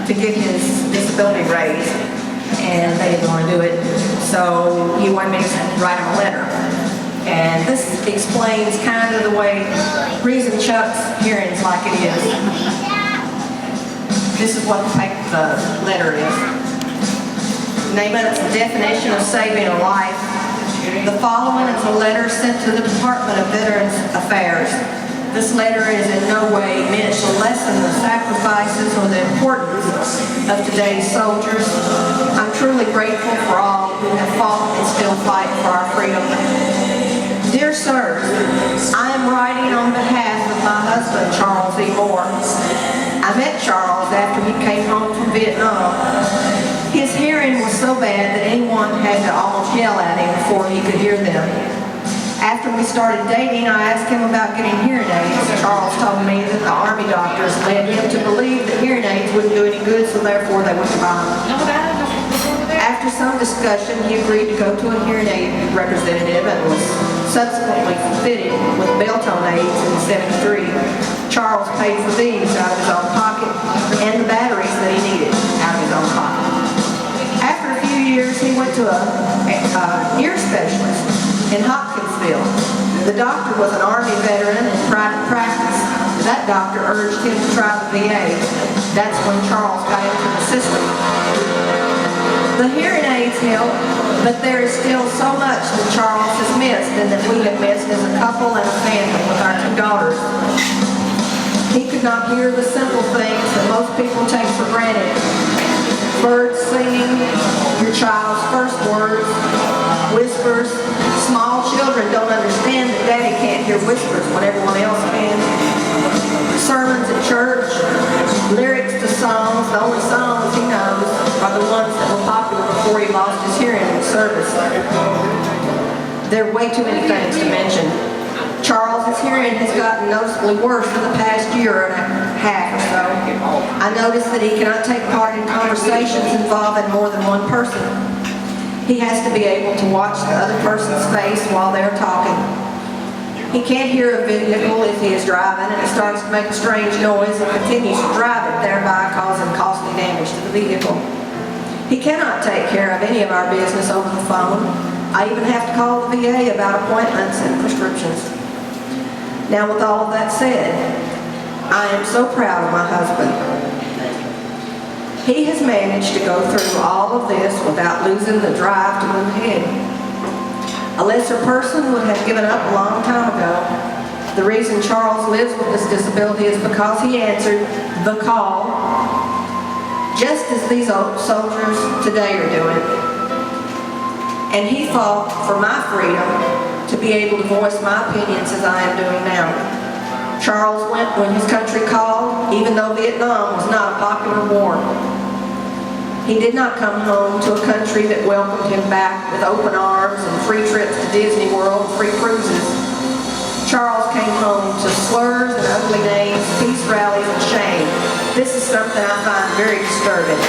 to get his disability raised, and they didn't want to do it, so he wanted me to write him a letter. And this explains kind of the reason Chuck's hearing's like it is. This is what the letter is. Name it, it's the definition of saving a life. The following is a letter sent to the Department of Veterans Affairs. This letter is in no way meant to lessen the sacrifices or the importance of today's soldiers. I'm truly grateful for all who have fought and still fight for our freedom. Dear sirs, I am writing on behalf of my husband, Charles E. Moore. I met Charles after he came home from Vietnam. His hearing was so bad that anyone had to almost yell at him before he could hear them. After we started dating, I asked him about getting hearing aids. Charles told me that the Army doctors led him to believe that hearing aids wouldn't do any good, so therefore they wouldn't buy them. After some discussion, he agreed to go to a hearing aid representative and was subsequently fitted with Beltone aids in '73. Charles paid for these out of his own pocket and the batteries that he needed out of his own pocket. After a few years, he went to a ear specialist in Hopkinsville. The doctor was an Army veteran in private practice. That doctor urged him to try the VA. That's when Charles got into the system. The hearing aids help, but there is still so much that Charles has missed and that we have missed as a couple and a family with our 2 daughters. He could not hear the simple things that most people take for granted. Birds singing, your child's first words, whispers. Small children don't understand that Daddy can't hear whispers when everyone else can. Sermons at church, lyrics to songs. The only songs he knows are the ones that were popular before he lost his hearing in service. There are way too many things to mention. Charles' hearing has gotten noticeably worse for the past year and a half or so. I noticed that he cannot take part in conversations involving more than one person. He has to be able to watch the other person's face while they're talking. He can't hear a vehicle if he is driving and it starts to make a strange noise and continues to drive it, thereby causing costly damage to the vehicle. He cannot take care of any of our business over the phone. I even have to call the VA about appointments and prescriptions. Now, with all of that said, I am so proud of my husband. He has managed to go through all of this without losing the drive to move ahead. A lesser person would have given up a long time ago. The reason Charles lives with this disability is because he answered the call, just as these old soldiers today are doing. And he fought for my freedom to be able to voice my opinions as I am doing now. Charles went when his country called, even though Vietnam was not a popular war. He did not come home to a country that welcomed him back with open arms and free trips to Disney World, free cruises. Charles came home to slurs and ugly names, peace rallies, and shame. This is something I find very disturbing.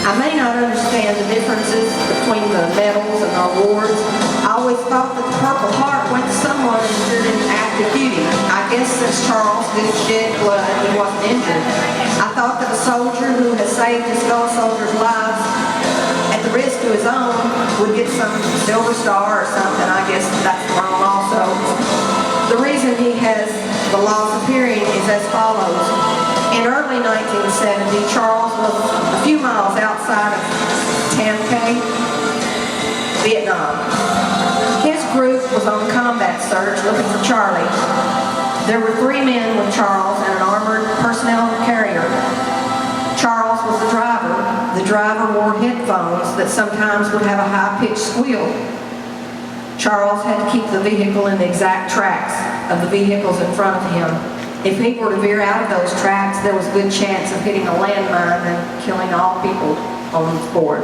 I may not understand the differences between the medals and the awards. I always thought that the Purple Heart went to someone injured in active duty. I guess since Charles didn't shed blood, he wasn't injured. I thought that a soldier who has saved his fellow soldiers' lives at the risk to his own would get some silver star or something. I guess that's wrong also. The reason he has the loss of hearing is as follows. In early 1970, Charles was a few miles outside of Tam Cay, Vietnam. His group was on combat search looking for Charlie. There were 3 men with Charles and an armored personnel carrier. Charles was the driver. The driver wore headphones that sometimes would have a high-pitched squeal. Charles had to keep the vehicle in the exact tracks of the vehicles in front of him. If he were to veer out of those tracks, there was a good chance of hitting a landmine and killing all people on board.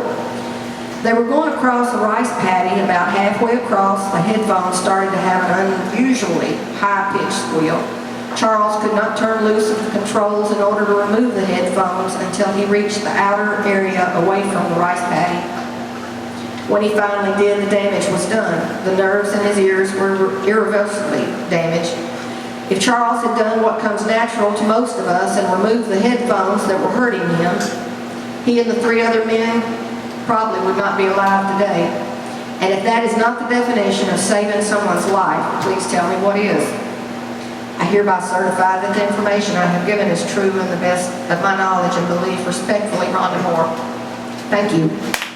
They were going across a rice paddy. About halfway across, the headphones started to have an unusually high-pitched squeal. Charles could not turn loose of the controls in order to remove the headphones until he reached the outer area away from the rice paddy. When he finally did, the damage was done. The nerves in his ears were irreversibly damaged. If Charles had done what comes natural to most of us and removed the headphones that were hurting him, he and the 3 other men probably would not be alive today. And if that is not the definition of saving someone's life, please tell me what is. I hereby certify that the information I have given is true and the best of my knowledge and belief. Respectfully, Rhonda Moore. Thank you.